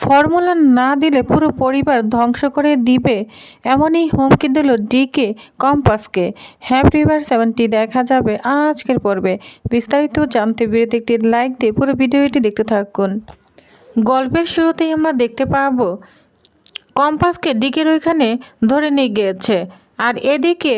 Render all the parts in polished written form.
Formula না দিলে পুরো পরিবার ধ্বংস করে দিবে, এমনই হুমকি দিল ডিকে কম্পাসকে। হ্যাপি রিভার 70 দেখা যাবে আজকের পর্বে। বিস্তারিত জানতে ভিডিওতে একটি লাইক দিয়ে পুরো ভিডিওটি দেখতে থাকুন। গল্পের শুরুতেই আমরা দেখতে পাবো কম্পাসকে ডিকের ওইখানে ধরে নিয়ে গিয়েছে, আর এদিকে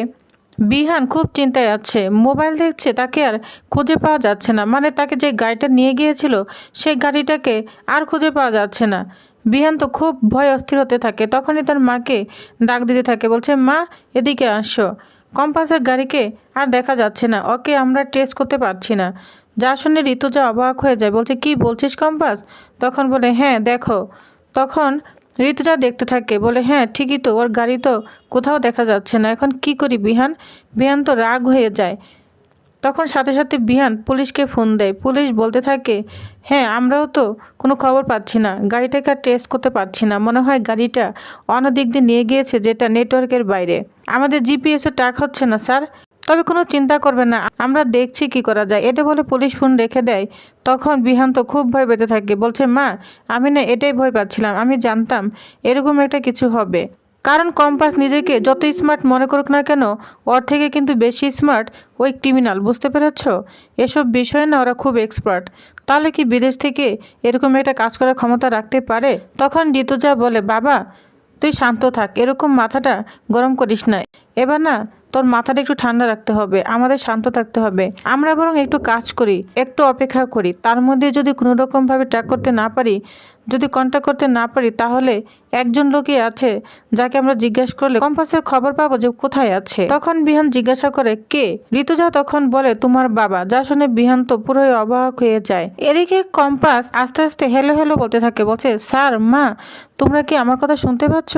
বিহান খুব চিন্তায় আছে, মোবাইল দেখছে, তাকে আর খুঁজে পাওয়া যাচ্ছে না। মানে তাকে যে গাড়িটা নিয়ে গিয়েছিল সেই গাড়িটাকে আর খুঁজে পাওয়া যাচ্ছে না। বিহান তো খুব ভয় অস্থির হতে থাকে। তখনই তার মাকে ডাক দিতে থাকে, বলছে মা এদিকে আসো, কম্পাসের গাড়িকে আর দেখা যাচ্ছে না, ওকে আমরা টেস্ট করতে পারছি না। যা শুনে ঋতুজা অবাক হয়ে যায়, বলছে কি বলছিস কম্পাস? তখন বলে হ্যাঁ দেখো। তখন ঋতুজা দেখতে থাকে, বলে হ্যাঁ ঠিকই তো, ওর গাড়ি তো কোথাও দেখা যাচ্ছে না, এখন কি করি বিহান? বিহান তো রাগ হয়ে যায়। তখন সাথে সাথে বিহান পুলিশকে ফোন দেয়। পুলিশ বলতে থাকে হ্যাঁ আমরাও তো কোনো খবর পাচ্ছি না, গাড়িটাকে আর টেস্ট করতে পারছি না, মনে হয় গাড়িটা অন্য দিক দিয়ে নিয়ে গিয়েছে, যেটা নেটওয়ার্কের বাইরে। আমাদের জিপিএসও ট্র্যাক হচ্ছে না স্যার, তবে কোনো চিন্তা করবেন না, আমরা দেখছি কি করা যায়। এটা বলে পুলিশ ফোন রেখে দেয়। তখন বিহান তো খুব ভয় পেতে থাকে, বলছে মা আমি না এটাই ভয় পাচ্ছিলাম, আমি জানতাম এরকম একটা কিছু হবে। কারণ কম্পাস নিজেকে যত স্মার্ট মনে করুক না কেন, ওর থেকে কিন্তু বেশি স্মার্ট ওই ক্রিমিনাল, বুঝতে পেরেছ? এসব বিষয়ে না ওরা খুব এক্সপার্ট। তাহলে কি বিদেশ থেকে এরকম একটা কাজ করার ক্ষমতা রাখতে পারে? তখন ঋতুজা বলে বাবা তুই শান্ত থাক, এরকম মাথাটা গরম করিস না, এবার না তোর মাথাটা একটু ঠান্ডা রাখতে হবে, আমাদের শান্ত থাকতে হবে। আমরা বরং একটু কাজ করি, একটু অপেক্ষা করি, তার মধ্যে যদি কোনো রকমভাবে ট্র্যাক করতে না পারি, যদি কন্ট্যাক্ট করতে না পারি, তাহলে একজন লোকই আছে যাকে আমরা জিজ্ঞাসা করলে কম্পাসের খবর পাবো যে কোথায় আছে। তখন বিহান জিজ্ঞাসা করে কে? ঋতুজা তখন বলে তোমার বাবা। যা শুনে বিহান তো পুরোই অবাক হয়ে যায়। এদিকে কম্পাস আস্তে আস্তে হ্যালো হ্যালো বলতে থাকে, বলছে স্যার মা তোমরা কি আমার কথা শুনতে পাচ্ছ?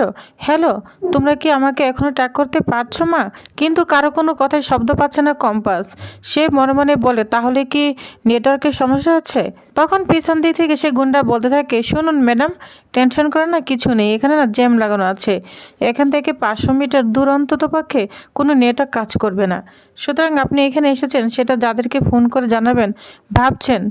হ্যালো, তোমরা কি আমাকে এখনো ট্র্যাক করতে পারছো মা? কিন্তু কারো কোনো কথায় শব্দ পাচ্ছে না কম্পাস। সে মনে মনে বলে তাহলে কি নেটওয়ার্কের সমস্যা আছে? তখন পিছন দিক থেকে সে গুন্ডা বলতে থাকে শুনুন ম্যাডাম, টেনশন করে না কিছু নেই, এখানে না জ্যাম লাগানো আছে, এখান থেকে 500 মিটার দূর অন্তত পক্ষে কোনো নেটওয়ার্ক কাজ করবে না। সুতরাং আপনি এখানে এসেছেন সেটা যাদেরকে ফোন করে জানাবেন ভাবছেন,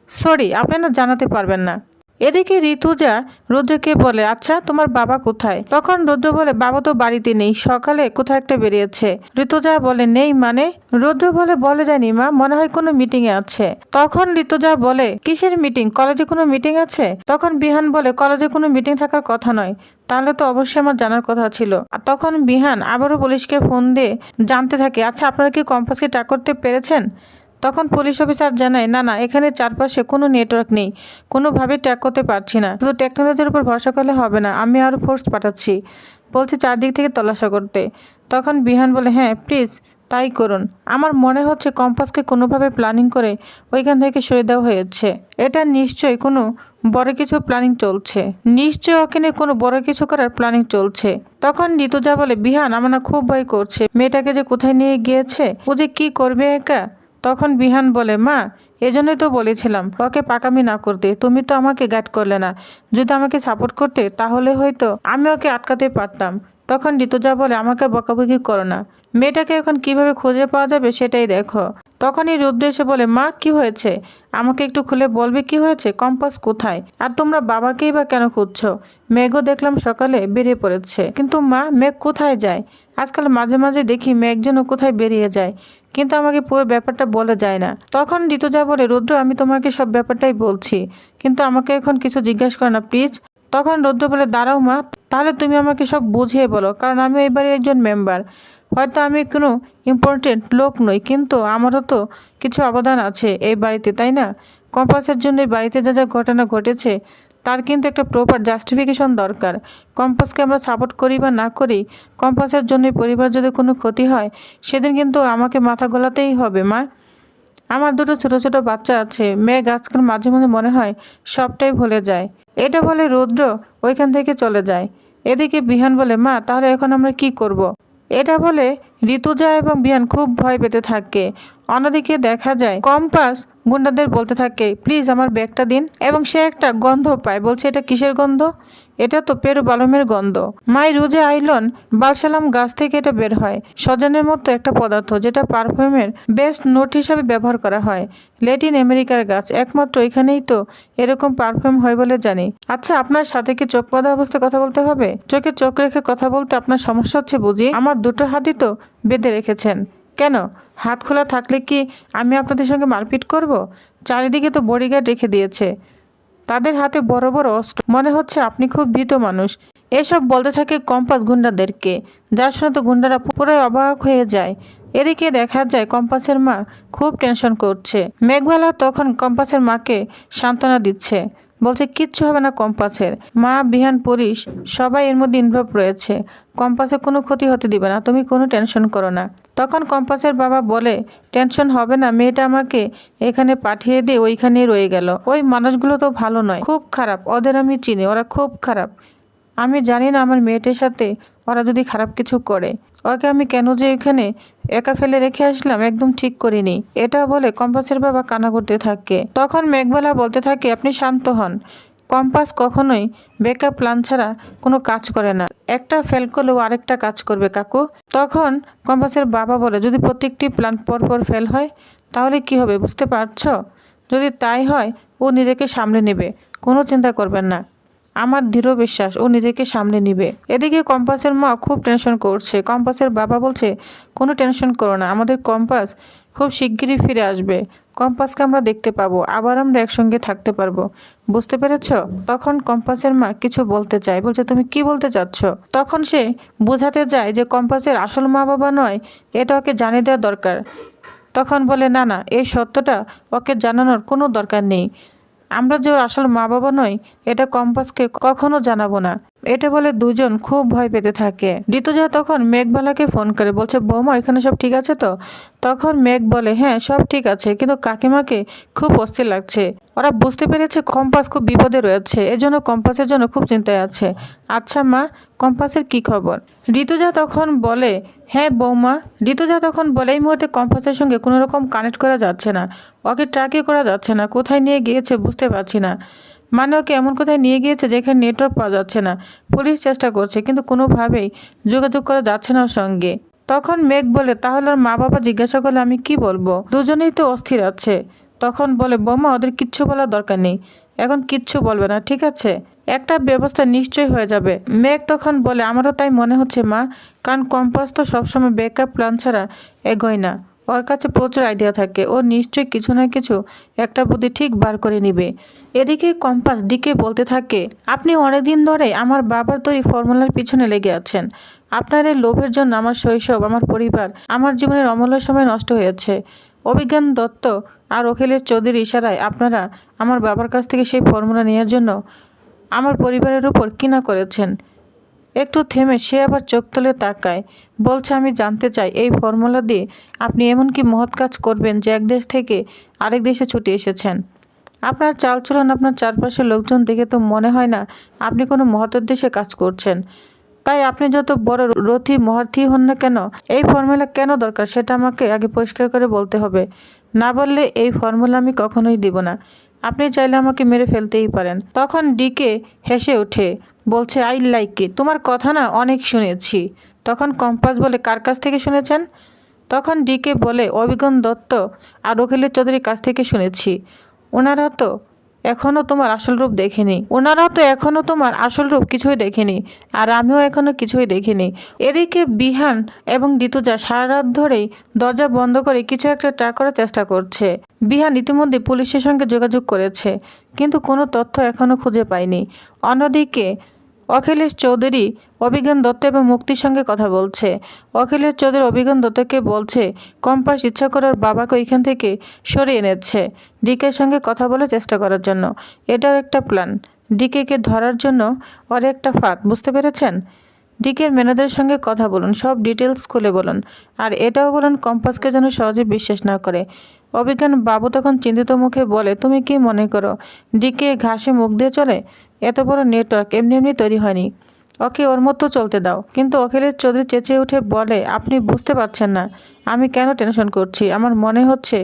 সরি আপনি না জানাতে পারবেন না। এদিকে ঋতুজা রুদ্রকে বলে আচ্ছা তোমার বাবা কোথায়? তখন রুদ্র বলে বাবা তো বাড়িতে নেই, সকালে কোথায় একটা বেরিয়েছে। ঋতুজা বলে নেই মানে? রুদ্র বলে যায়নি মা, মনে হয় কোনো মিটিং এ আছে। তখন ঋতুজা বলে কিসের মিটিং? কলেজে কোনো মিটিং আছে? তখন বিহান বলে কলেজে কোনো মিটিং থাকার কথা নয়, তাহলে তো অবশ্যই আমার জানার কথা ছিল। তখন বিহান আবারও পুলিশকে ফোন দিয়ে জানতে থাকে আচ্ছা আপনারা কি কম্পাসকে ট্র্যাক করতে পেরেছেন? তখন পুলিশ অফিসার জানায় না না, এখানে চারপাশে কোনো নেটওয়ার্ক নেই, কোনোভাবে ট্র্যাক করতে পারছি না, শুধু টেকনোলজির উপর ভরসা করলে হবে না, আমি আরও ফোর্স পাঠাচ্ছি, বলছি চারদিক থেকে তল্লাশা করতে। তখন বিহান বলে হ্যাঁ প্লিজ তাই করুন, আমার মনে হচ্ছে কম্পাসকে কোনোভাবে প্ল্যানিং করে ওইখান থেকে সরে দেওয়া হয়েছে, এটা নিশ্চয়ই কোনো বড় কিছু প্ল্যানিং চলছে, নিশ্চয়ই ওখানে কোনো বড় কিছু করার প্ল্যানিং চলছে। তখন ঋতুজা বলে বিহান আমার না খুব ভয় করছে, মেয়েটাকে যে কোথায় নিয়ে গিয়েছে, ও যে কি করবে একা। তখন বিহান বলে মা এজন্যই তো বলেছিলাম ওকে পাকামি না করতে, তুমি তো আমাকে গাইড করলে না, যদি আমাকে সাপোর্ট করতে তাহলে হয়তো আমি ওকে আটকাতে পারতাম। তখন ঋতুজা বলে আমাকে বকাবকি করো না, মেয়েটাকে এখন কিভাবে খুঁজে পাওয়া যাবে সেটাই দেখো। তখনই রুদ্র এসে বলে মা কি হয়েছে, আমাকে একটু খুলে বলবে কি হয়েছে, কম্পাস কোথায়, আর তোমরা বাবাকেই বা কেন খুঁজছো? মেঘও দেখলাম সকালে বেরিয়ে পড়েছে, কিন্তু মা মেঘ কোথায় যায়? আজকাল মাঝে মাঝে দেখি মেঘজনও কোথায় বেরিয়ে যায়, কিন্তু আমাকে পুরো ব্যাপারটা বলে যায় না। তখন ঋতুজা বলে রুদ্র আমি তোমাকে সব ব্যাপারটাই বলছি, কিন্তু আমাকে এখন কিছু জিজ্ঞাসা করো না প্লিজ। তখন রুদ্র বলে দাঁড়াও মা, তাহলে তুমি আমাকে সব বুঝিয়ে বলো, কারণ আমি এই বাড়ির একজন মেম্বার, হয়তো আমি কোনো ইম্পর্টেন্ট লোক নই, কিন্তু আমারও তো কিছু অবদান আছে এই বাড়িতে, তাই না? কম্পাসের জন্য এই বাড়িতে যা যা ঘটনা ঘটেছে তার কিন্তু একটা প্রপার জাস্টিফিকেশন দরকার। কম্পাসকে আমরা সাপোর্ট করি বা না করি, কম্পাসের জন্য পরিবার যদি কোনো ক্ষতি হয় সেদিন কিন্তু আমাকে মাথা গলাতেই হবে মা। আমার দুটো ছোট ছোট বাচ্চা আছে, মেঘ আজকাল মাঝে মাঝে মনে হয় সবটাই ভুলে যায়। এটা বলে রুদ্র ওইখান থেকে চলে যায়। এদিকে বিহান বলে মা তাহলে এখন আমরা কি করব? এটা বলে ঋতুজা এবং বিহান খুব ভয় পেতে থাকে। অন্যদিকে দেখা যায় কম্পাস গুন্ডাদের বলতে থাকে, প্লিজ আমার ব্যাগটা দিন। এবং সে একটা গন্ধ পায়, বলছে এটা কিসের গন্ধ? এটা তো পেরু বালমের গন্ধ। মাই রুজে আইলন বালসালাম গাছ থেকে এটা বের হয়, সজনের মতো একটা পদার্থ যেটা পারফিউমের বেস্ট নোট হিসাবে ব্যবহার করা হয়। ল্যাটিন আমেরিকার গাছ, একমাত্র এখানেই তো এরকম পারফিউম হয় বলে জানি। আচ্ছা, আপনার সাথে কি চোখ বাঁধা অবস্থায় কথা বলতে হবে? চোখে চোখ রেখে কথা বলতে আপনার সমস্যা হচ্ছে বুঝি? আমার দুটো হাতই তো বেঁধে রেখেছেন। কেন? হাত খোলা থাকলে কি আমি আপনাদের সঙ্গে মারপিট করব? চারিদিকে তো বডিগার্ড রেখে দিয়েছে, তাদের হাতে বড় বড় অস্ত্র। মনে হচ্ছে আপনি খুব ভীত মানুষ। এসব বলতে থাকে কম্পাস গুন্ডাদেরকে, যার শুনে তো গুন্ডারা পুরোই অবাক হয়ে যায়। এদিকে দেখা যায় কম্পাসের মা খুব টেনশন করছে। মেঘবালা তখন কম্পাসের মাকে সান্ত্বনা দিচ্ছে, বলছে কিচ্ছু হবে না কম্পাসের। মা, বিহান, পুলিশ সবাই এর মধ্যে ইনভলভ রয়েছে, কম্পাসের কোনো ক্ষতি হতে দিবে না, তুমি কোনো টেনশন করো না। তখন কম্পাসের বাবা বলে, টেনশন হবে না, মেয়েটা আমাকে এখানে পাঠিয়ে দিয়ে ওইখানেই রয়ে গেল। ওই মানুষগুলো তো ভালো নয়, খুব খারাপ, ওদের আমি চিনি, ওরা খুব খারাপ। আমি জানি না আমার মেয়েটার সাথে ওরা যদি খারাপ কিছু করে, ওকে আমি কেন যে এখানে একা ফেলে রেখে আসলাম, একদম ঠিক করিনি। এটা বলে কম্পাসের বাবা কান্না করতে থাকে। তখন মেঘবালা বলতে থাকে, আপনি শান্ত হন, কম্পাস কখনোই বেকআপ প্ল্যান ছাড়া কোনো কাজ করে না, একটা ফেল করলেও আরেকটা কাজ করবে কাকু। তখন কম্পাসের বাবা বলে, যদি প্রত্যেকটি প্ল্যান পরপর ফেল হয় তাহলে কি হবে বুঝতে পারছো? যদি তাই হয় ও নিজেকে সামলে নেবে, কোনো চিন্তা করবেন না, আমার দৃঢ় বিশ্বাস ও নিজেকে সামলে নিবে। এদিকে কম্পাসের মা খুব টেনশন করছে। কম্পাসের বাবা বলছে, কোনো টেনশন করো না, আমাদের কম্পাস খুব শিগগিরই ফিরে আসবে, কম্পাসকে আমরা দেখতে পাবো, আবার আমরা একসঙ্গে থাকতে পারবো, বুঝতে পেরেছ? তখন কম্পাসের মা কিছু বলতে চায়, বলছে তুমি কি বলতে চাচ্ছ? তখন সে বোঝাতে যায় যে কম্পাসের আসল মা বাবা নয়, এটা ওকে জানিয়ে দেওয়া দরকার। তখন বলে, না না, এই সত্যটা ওকে জানানোর কোনো দরকার নেই, আমরা যে ওর আসল মা বাবা নই এটা কম্পাসকে কখনো জানাবো না। এটা বলে দুজন খুব ভয় পেতে থাকে। ঋতুজা তখন মেঘবালাকে ফোন করে বলছে, বৌমা এখানে সব ঠিক আছে তো? তখন মেঘ বলে, হ্যাঁ সব ঠিক আছে, কিন্তু কাকিমাকে খুব অস্থির লাগছে, ওরা বুঝতে পেরেছে কম্পাস খুব বিপদে রয়েছে, এজন্য কম্পাসের জন্য খুব চিন্তায় আছে। আচ্ছা মা, কম্পাসের কি খবর? ঋতুজা তখন বলে, হ্যাঁ বৌমা। ঋতুজা তখন বলে, এই মুহূর্তে কম্পাসের সঙ্গে কোনো রকম কানেক্ট করা যাচ্ছে না, ওকে ট্র্যাকই করা যাচ্ছে না, কোথায় নিয়ে গিয়েছে বুঝতে পারছি না, মানে ওকে এমন কোথায় নিয়ে গিয়েছে যেখানে নেটওয়ার্ক পাওয়া যাচ্ছে না। পুলিশ চেষ্টা করছে কিন্তু কোনোভাবেই যোগাযোগ করা যাচ্ছে না ওর সঙ্গে। তখন মেঘ বলে, তাহলে ওর মা বাবা জিজ্ঞাসা করলে আমি কি বলবো? দুজনেই তো অস্থির আছে। তখন বলে, বৌমা ওদের কিচ্ছু বলার দরকার নেই, এখন কিচ্ছু বলবে না, ঠিক আছে? একটা ব্যবস্থা নিশ্চয়ই হয়ে যাবে। মেঘ তখন বলে, আমারও তাই মনে হচ্ছে মা, কারণ কম্পাস তো সবসময় ব্যাকআপ প্ল্যান ছাড়া এগোয় না, ওর কাছে প্রচুর আইডিয়া থাকে, ও নিশ্চয়ই কিছু না কিছু একটা বুদ্ধি ঠিক বার করে নিবে। এদিকে কম্পাস ডিকে বলতে থাকে, আপনি অনেকদিন ধরে আমার বাবার তৈরি ফর্মুলার পিছনে লেগে আছেন, আপনার এই লোভের জন্য আমার শৈশব, আমার পরিবার, আমার জীবনের অমূল্য সময় নষ্ট হয়েছে। অভিজ্ঞান দত্ত আর অখিলেশ চৌধুরীর ইশারায় আপনারা আমার বাবার কাছ থেকে সেই ফর্মুলা নেওয়ার জন্য আমার পরিবারের উপর কিনা করেছেন। একটু থেমে সে আবার চোখ তুলে তাকায়, বলছে, আমি জানতে চাই এই ফর্মুলা দিয়ে আপনি এমন কি মহৎ কাজ করবেন যে এক দেশ থেকে আরেক দেশে ছুটে এসেছেন? আপনার চালচলন, আপনার চারপাশের লোকজন দেখে তো মনে হয় না আপনি কোনো মহৎ উদ্দেশ্যে কাজ করছেন। তাই আপনি যত বড় রথী মহার্থী হন না কেন, এই ফর্মুলা কেন দরকার সেটা আমাকে আগে পরিষ্কার করে বলতে হবে, না বললে এই ফর্মুলা আমি কখনোই দিব না। আপনি চাইলে আমাকে মেরে ফেলতেই পারেন। তখন ডিকে হেসে ওঠে, বলছে, আই লাইক ইট, তোমার কথা না অনেক শুনেছি। তখন কম্পাস বলে, কার কাছ থেকে শুনেছেন? তখন ডিকে বলে, অভিজ্ঞান দত্ত আর অখিলেশ চৌধুরীর কাছ থেকে শুনেছি, ওনারা তো এখনও তোমার আসল রূপ কিছুই দেখেনি, আর আমিও এখনও কিছুই দেখিনি। এদিকে বিহান এবং ঋতুজা সারা রাত ধরেই দরজা বন্ধ করে কিছু একটা ট্র্যাক করার চেষ্টা করছে। বিহান ইতিমধ্যে পুলিশের সঙ্গে যোগাযোগ করেছে, কিন্তু কোনো তথ্য এখনও খুঁজে পায়নি। অন্যদিকে অখিলেশ চৌধুরী অভিজ্ঞান দত্ত এবং মুক্তির সঙ্গে কথা বলছে। অখিলেশ চৌধুরী অভিজ্ঞান দত্তকে বলছে, কম্পাস ইচ্ছা করে ওর বাবাকে ওইখান থেকে সরিয়ে এনেছে ডিকের সঙ্গে কথা বলে চেষ্টা করার জন্য। এটাও একটা প্ল্যান, ডিকেকে ধরার জন্য ওর একটা ফাঁদ, বুঝতে পেরেছেন? ডিকের ম্যানেজারের সঙ্গে কথা বলুন, সব ডিটেলস খুলে বলুন, আর এটাও বলুন কম্পাসকে যেন সহজে বিশ্বাস না করে। অভিজ্ঞান বাবু তখন চিন্তিত মুখে বলে, তুমি কি মনে করো ডিকে ঘাসে মুখ দিয়ে চলে? এত বড় নেটওয়ার্ক এমনি এমনি তৈরি হয়নি, ওকে ওর মতো চলতে দাও। কিন্তু অখিলেশ চৌধুরী চেঁচিয়ে উঠে বলে, আপনি বুঝতে পারছেন না আমি কেন টেনশন করছি। আমার মনে হচ্ছে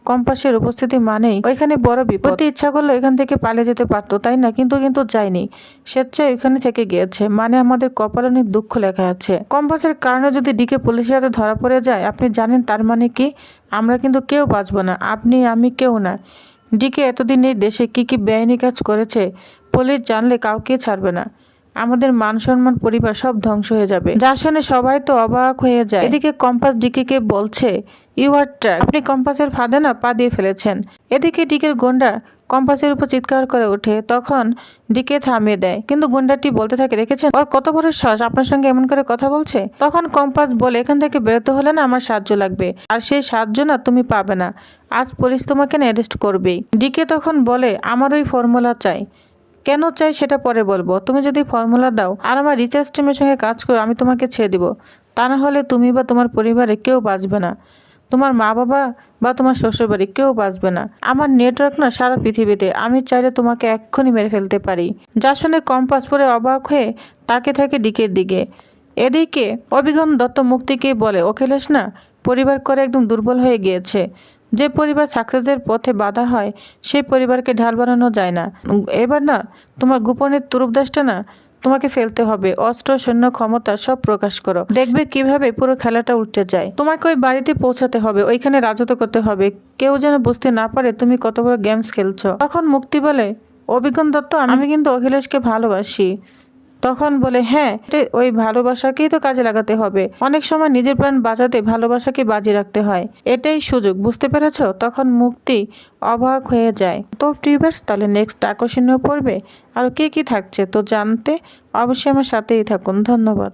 কম্পাসের উপস্থিতি মানেই ওইখানে বড় বিপদ। ইচ্ছা করলে এখান থেকে পালিয়ে যেতে পারতো, তাই না? কিন্তু যায়নি, স্বেচ্ছায় ওইখানে থেকে গিয়েছে। মানে আমাদের কপালে অনেক দুঃখ লেখা আছে। কম্পাসের কারণে যদি ডিকে পুলিশের হাতে ধরা পড়ে যায়, আপনি জানেন তার মানে কি? আমরা কিন্তু কেউ বাঁচবো না, আপনি আমি কেউ না। ডিকে এতদিন এই দেশে কি বেআইনি কাজ করেছে পুলিশ জানলে কাউকে ছাড়বে না। আমাদের মান সম্মান পরিবার সব ধ্বংস হয়ে যাবে। যা শুনে সবাই তো অবাক হয়ে যায়। এদিকে কম্পাস ডিকে বলছে, ইউ আর ট্র্যাপ, আপনি কম্পাসের ফাঁদে না পা দিয়ে ফেলেছেন। এদিকে ডিকের গুন্ডা কম্পাসের উপর চিৎকার করে ওঠে, তখন ডিকে থামিয়ে দেয়। কিন্তু গুন্ডাটি বলতে থাকে, দেখেছেন ওর কত বড় সাহস আপনার সঙ্গে এমন করে কথা বলছে। তখন কম্পাস বলে, এখান থেকে বেরোতে হলে না আমার সাহায্য লাগবে, আর সেই সাহায্য না তুমি পাবে না। আজ পুলিশ তোমাকে না অ্যারেস্ট করবেই। ডিকে তখন বলে, আমার ওই ফর্মুলা চাই। কেন চাই সেটা পরে বলবো। তুমি যদি ফর্মুলা দাও আর আমার রিচার্জ টিমের সঙ্গে কাজ করো, আমি তোমাকে ছেড়ে দিব। তা না হলে তুমি বা তোমার পরিবারে কেউ বাঁচবে না। তোমার মা বাবা বা তোমার শ্বশুরবাড়ি কেউ বাঁচবে না। আমার নেটওয়ার্ক না সারা পৃথিবীতে, আমি চাইলে তোমাকে এক্ষুনি মেরে ফেলতে পারি। যা শুনে কম্পাস পরে অবাক হয়ে তাকে থাকে ডিকের দিকে। এদিকে অভিগম দত্ত মুক্তিকে বলে, অখিলেশ না পরিবার করে একদম দুর্বল হয়ে গিয়েছে। যে পরিবার সাকসেসের পথে বাধা হয় সেই পরিবারকে ঢাল বানানো যায় না। এবার না তোমার গোপনের তুরুপদাসটা না তোমাকে ফেলতে হবে। অস্ত্র সৈন্য ক্ষমতা সব প্রকাশ করো, দেখবে কিভাবে পুরো খেলাটা উল্টে যায়। তোমাকে ওই বাড়িতে পৌঁছাতে হবে, ওইখানে রাজত্ব করতে হবে, কেউ যেন বুঝতে না পারে তুমি কত বড় গেমস খেলছো। তখন মুক্তি বলে, অভিজ্ঞান দত্ত আমি কিন্তু অখিলেশকে ভালোবাসি। তখন বলে, হ্যাঁ ওই ভালোবাসাকেই তো কাজে লাগাতে হবে। অনেক সময় নিজের প্রাণ বাঁচাতে ভালোবাসাকে বাজি রাখতে হয়, এটাই সুযোগ, বুঝতে পেরেছ? তখন মুক্তি অবাক হয়ে যায়। তো ভিউয়ার্স, তাহলে নেক্সট আকর্ষণীয় পড়বে আর কি থাকছে তো জানতে অবশ্যই আমার সাথেই থাকুন। ধন্যবাদ।